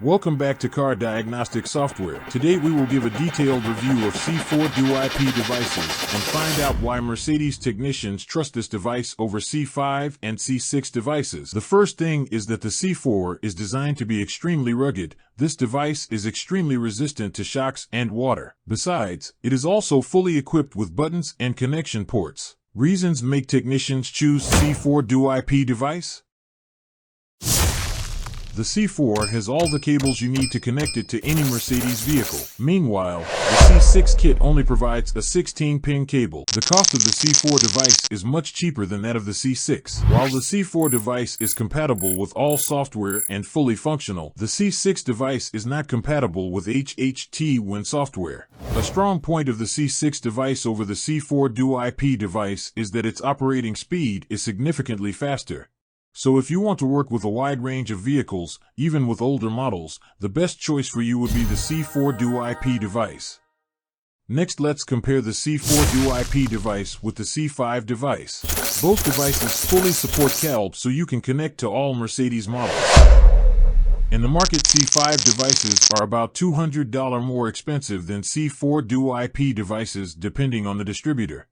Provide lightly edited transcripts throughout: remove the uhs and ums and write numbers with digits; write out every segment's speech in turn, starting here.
Welcome back to Car Diagnostic Software. Today we will give a detailed review of C4 DoIp devices and find out why Mercedes technicians trust this device over C5 and C6 devices. The first thing is that the C4 is designed to be extremely rugged. This device is extremely resistant to shocks and water. Besides, it is also fully equipped with buttons and connection ports. Reasons make technicians choose C4 DoIp device? The C4 has all the cables you need to connect it to any Mercedes vehicle. Meanwhile, the C6 kit only provides a 16-pin cable. The cost of the C4 device is much cheaper than that of the C6. While the C4 device is compatible with all software and fully functional, the C6 device is not compatible with HHT-Win software. A strong point of the C6 device over the C4 DoIp device is that its operating speed is significantly faster. So if you want to work with a wide range of vehicles, even with older models, the best choice for you would be the C4 DoIp device. Next, let's compare the C4 DoIp device with the C5 device. Both devices fully support CALB, so you can connect to all Mercedes models. In the market, C5 devices are about $200 more expensive than C4 DoIp devices depending on the distributor.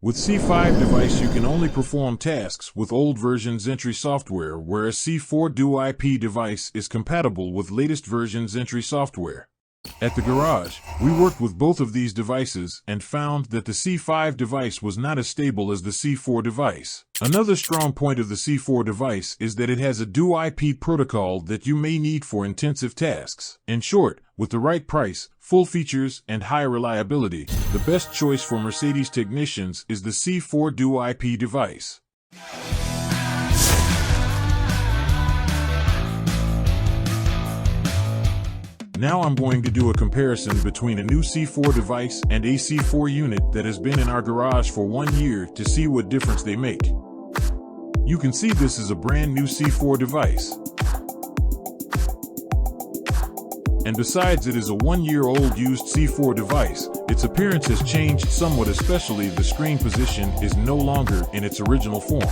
With C5 device, you can only perform tasks with old version's entry software, whereas C4 DoIp device is compatible with latest version's entry software. At the garage, we worked with both of these devices and found that the C5 device was not as stable as the C4 device. Another strong point of the C4 device is that it has a DoIp protocol that you may need for intensive tasks. In short, with the right price, full features, and high reliability, the best choice for Mercedes technicians is the C4 DoIp device. Now I'm going to do a comparison between a new C4 device and a C4 unit that has been in our garage for 1 year to see what difference they make. You can see this is a brand new C4 device. And besides it is a 1-year-old used C4 device, its appearance has changed somewhat, especially the screen position is no longer in its original form.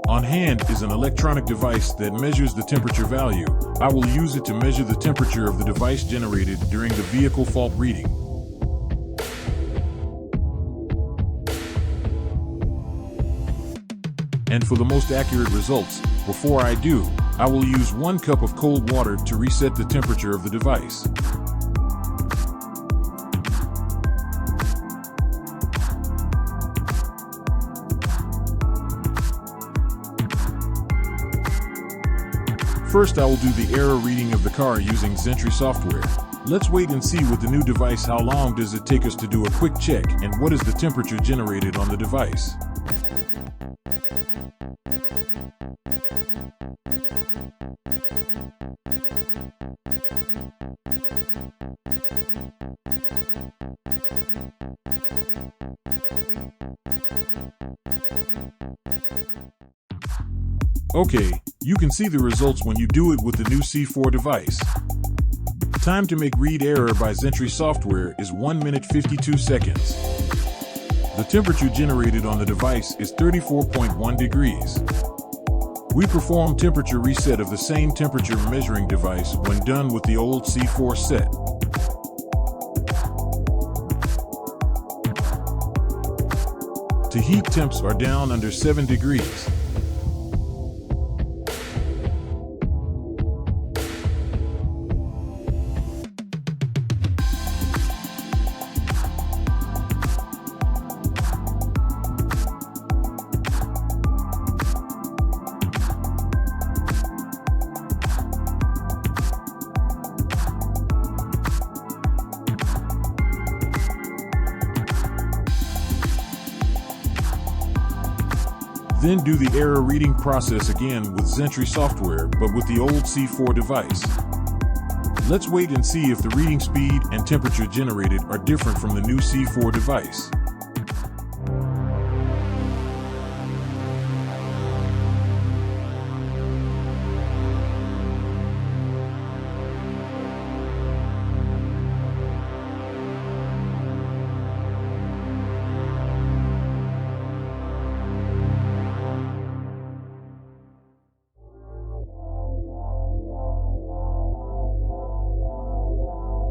On hand is an electronic device that measures the temperature value. I will use it to measure the temperature of the device generated during the vehicle fault reading. And for the most accurate results, before I do, I will use 1 cup of cold water to reset the temperature of the device. First, I will do the error reading of the car using Zentry software. Let's wait and see with the new device how long does it take us to do a quick check and what is the temperature generated on the device. Okay, you can see the results when you do it with the new C4 device. Time to make read error by Zentry software is 1 minute 52 seconds. The temperature generated on the device is 34.1 degrees. We perform temperature reset of the same temperature measuring device when done with the old C4 set. The heat temps are down under 7 degrees. Then do the error reading process again with Zentry software, but with the old C4 device. Let's wait and see if the reading speed and temperature generated are different from the new C4 device.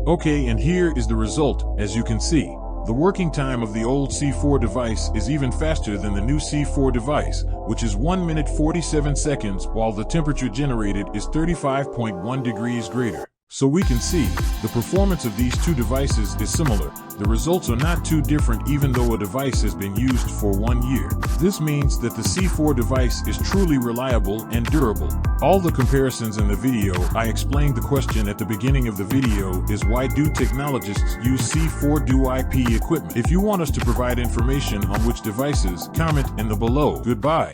Okay, and here is the result. As you can see, the working time of the old C4 device is even faster than the new C4 device, which is 1 minute 47 seconds, while the temperature generated is 35.1 degrees greater. So we can see, the performance of these two devices is similar. The results are not too different even though a device has been used for 1 year. This means that the C4 device is truly reliable and durable. All the comparisons in the video, I explained the question at the beginning of the video, is why do technologists use C4 DoIp equipment? If you want us to provide information on which devices, comment in the below. Goodbye.